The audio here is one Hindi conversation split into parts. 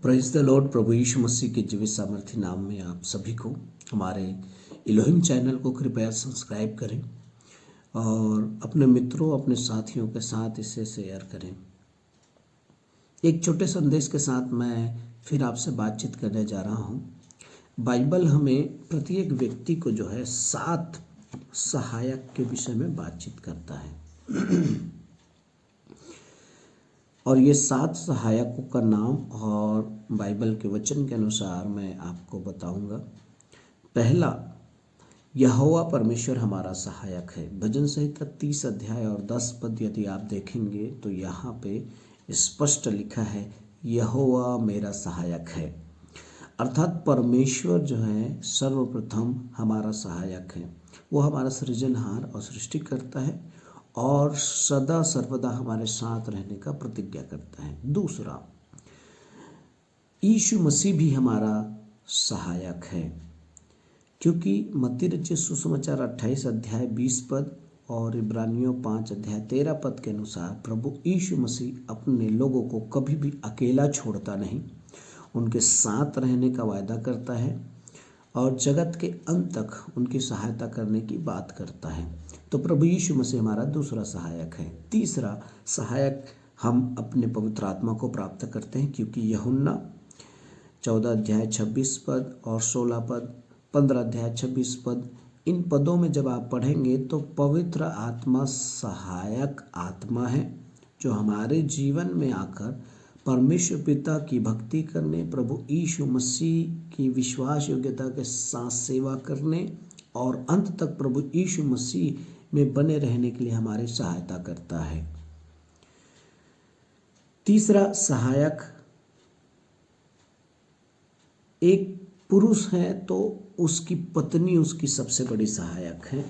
Praise the lord. प्रभु यीशु मसीह के जीवित सामर्थ्य नाम में आप सभी को हमारे इलोहिम चैनल को कृपया सब्सक्राइब करें और अपने मित्रों, अपने साथियों के साथ इसे शेयर करें। एक छोटे संदेश के साथ मैं फिर आपसे बातचीत करने जा रहा हूँ। बाइबल हमें प्रत्येक व्यक्ति को जो है 7 सहायक के विषय में बातचीत करता है और ये 7 सहायकों का नाम और बाइबल के वचन के अनुसार मैं आपको बताऊंगा। पहला, यहोवा परमेश्वर हमारा सहायक है। भजन संहिता 30 अध्याय और 10 पद यदि आप देखेंगे तो यहाँ पे स्पष्ट लिखा है, यहोवा मेरा सहायक है। अर्थात परमेश्वर जो है सर्वप्रथम हमारा सहायक है। वो हमारा सृजनहार और सृष्टिकर्ता है और सदा सर्वदा हमारे साथ रहने का प्रतिज्ञा करता है। दूसरा, यीशु मसीह भी हमारा सहायक है, क्योंकि मत्ती रचित सुसमाचार 28 अध्याय 20 पद और इब्रानियों 5 अध्याय 13 पद के अनुसार प्रभु यीशु मसीह अपने लोगों को कभी भी अकेला छोड़ता नहीं, उनके साथ रहने का वायदा करता है और जगत के अंत तक उनकी सहायता करने की बात करता है। तो प्रभु यीशु मसीह हमारा दूसरा सहायक है। तीसरा सहायक हम अपने पवित्र आत्मा को प्राप्त करते हैं, क्योंकि यूहन्ना 14 अध्याय 26 पद और 16 पद, 15 अध्याय 26 पद, इन पदों में जब आप पढ़ेंगे तो पवित्र आत्मा सहायक आत्मा है जो हमारे जीवन में आकर परमेश्वर पिता की भक्ति करने, प्रभु यीशु मसीह की विश्वास योग्यता के साथ सेवा करने और अंत तक प्रभु यीशु मसीह में बने रहने के लिए हमारी सहायता करता है। तीसरा सहायक, एक पुरुष है तो उसकी पत्नी उसकी सबसे बड़ी सहायक है।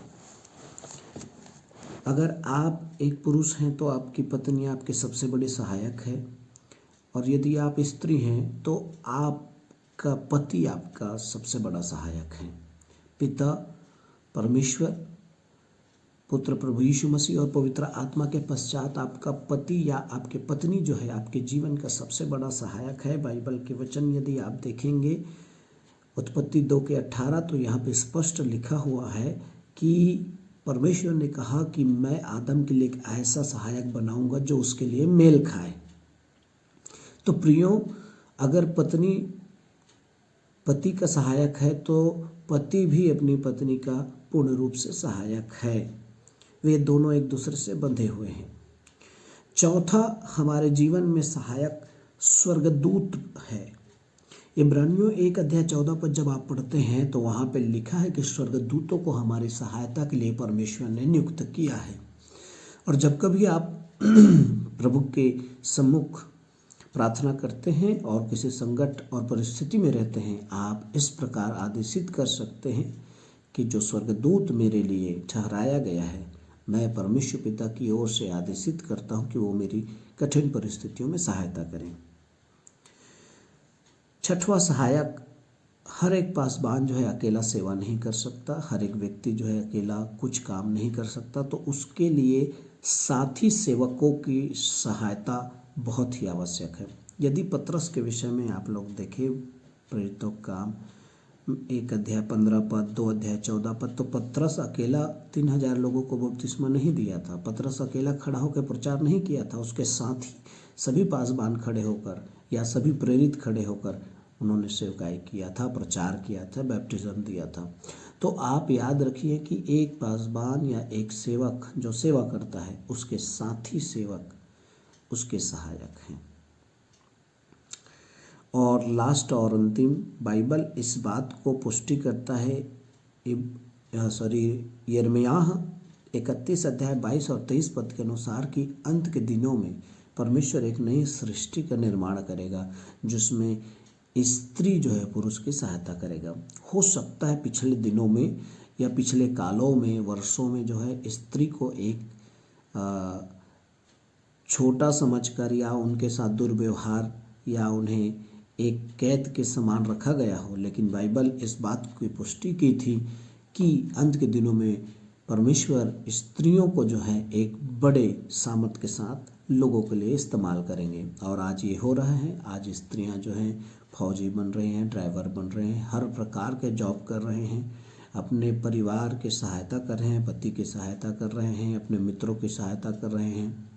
अगर आप एक पुरुष हैं तो आपकी पत्नी आपकी सबसे बड़ी सहायक है, और यदि आप स्त्री हैं तो आपका पति आपका सबसे बड़ा सहायक है। पिता परमेश्वर, पुत्र प्रभु यीशु मसीह और पवित्र आत्मा के पश्चात आपका पति या आपके पत्नी जो है आपके जीवन का सबसे बड़ा सहायक है। बाइबल के वचन यदि आप देखेंगे उत्पत्ति 2 के 18, तो यहाँ पे स्पष्ट लिखा हुआ है कि परमेश्वर ने कहा कि मैं आदम के लिए एक ऐसा सहायक बनाऊंगा जो उसके लिए मेल खाए। तो प्रियो, अगर पत्नी पति का सहायक है तो पति भी अपनी पत्नी का पूर्ण रूप से सहायक है। वे दोनों एक दूसरे से बंधे हुए हैं। चौथा, हमारे जीवन में सहायक स्वर्गदूत है। इब्रानियों 1 अध्याय 14 पर जब आप पढ़ते हैं तो वहाँ पे लिखा है कि स्वर्गदूतों को हमारी सहायता के लिए परमेश्वर ने नियुक्त किया है। और जब कभी आप प्रभु के सम्मुख प्रार्थना करते हैं और किसी संकट और परिस्थिति में रहते हैं, आप इस प्रकार आदेशित कर सकते हैं कि जो स्वर्गदूत मेरे लिए ठहराया गया है, मैं परमेश्वर पिता की ओर से आदेशित करता हूं कि वो मेरी कठिन परिस्थितियों में सहायता करें। छठवां सहायक, हर एक पासबान जो है अकेला सेवा नहीं कर सकता, हर एक व्यक्ति जो है अकेला कुछ काम नहीं कर सकता, तो उसके लिए साथी सेवकों की सहायता बहुत ही आवश्यक है। यदि पतरस के विषय में आप लोग देखें, प्रेरितों का काम 1 अध्याय 15 पद, 2 अध्याय 14 पद, तो पतरस अकेला 3000 लोगों को बपतिस्मा नहीं दिया था। पतरस अकेला खड़ा होकर प्रचार नहीं किया था, उसके साथ ही सभी पासबान खड़े होकर या सभी प्रेरित खड़े होकर उन्होंने सेवकाई किया था, प्रचार किया था, बैप्टिज्म दिया था। तो आप याद रखिए कि एक पासबान या एक सेवक जो सेवा करता है, उसके साथी सेवक उसके सहायक हैं। और लास्ट और अंतिम, बाइबल इस बात को पुष्टि करता है, यिर्मयाह 31 अध्याय 22 और 23 पद के अनुसार कि अंत के दिनों में परमेश्वर एक नई सृष्टि का निर्माण करेगा जिसमें स्त्री जो है पुरुष की सहायता करेगा। हो सकता है पिछले दिनों में या पिछले कालों में, वर्षों में जो है स्त्री को एक छोटा समझकर या उनके साथ दुर्व्यवहार या उन्हें एक कैद के समान रखा गया हो, लेकिन बाइबल इस बात की पुष्टि की थी कि अंत के दिनों में परमेश्वर स्त्रियों को जो है एक बड़े सामर्थ के साथ लोगों के लिए इस्तेमाल करेंगे। और आज ये हो रहा है। आज स्त्रियां जो हैं फौजी बन रहे हैं, ड्राइवर बन रहे हैं, हर प्रकार के जॉब कर रहे हैं, अपने परिवार की सहायता कर रहे हैं, पति की सहायता कर रहे हैं, अपने मित्रों की सहायता कर रहे हैं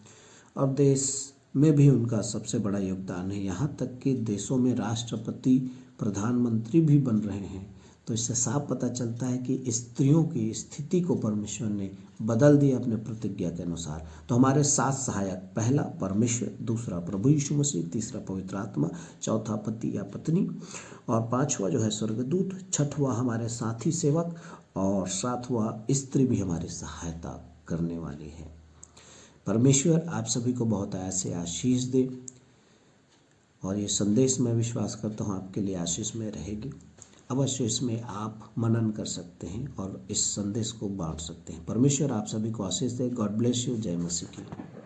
और देश में भी उनका सबसे बड़ा योगदान है। यहाँ तक कि देशों में राष्ट्रपति, प्रधानमंत्री भी बन रहे हैं। तो इससे साफ पता चलता है कि स्त्रियों की स्थिति को परमेश्वर ने बदल दिया अपने प्रतिज्ञा के अनुसार। तो हमारे 7 सहायक, पहला परमेश्वर, दूसरा प्रभु यीशु मसीह, तीसरा पवित्र आत्मा, चौथा पति या पत्नी और पांचवा जो है स्वर्गदूत, छठवां हमारे साथी सेवक और सातवां स्त्री भी हमारी सहायता करने वाली है। परमेश्वर आप सभी को बहुत ऐसे आशीष दे और ये संदेश मैं विश्वास करता हूँ आपके लिए आशीष में रहेगी। अवश्य इसमें आप मनन कर सकते हैं और इस संदेश को बांट सकते हैं। परमेश्वर आप सभी को आशीष दे। God bless you. जय मसीह की।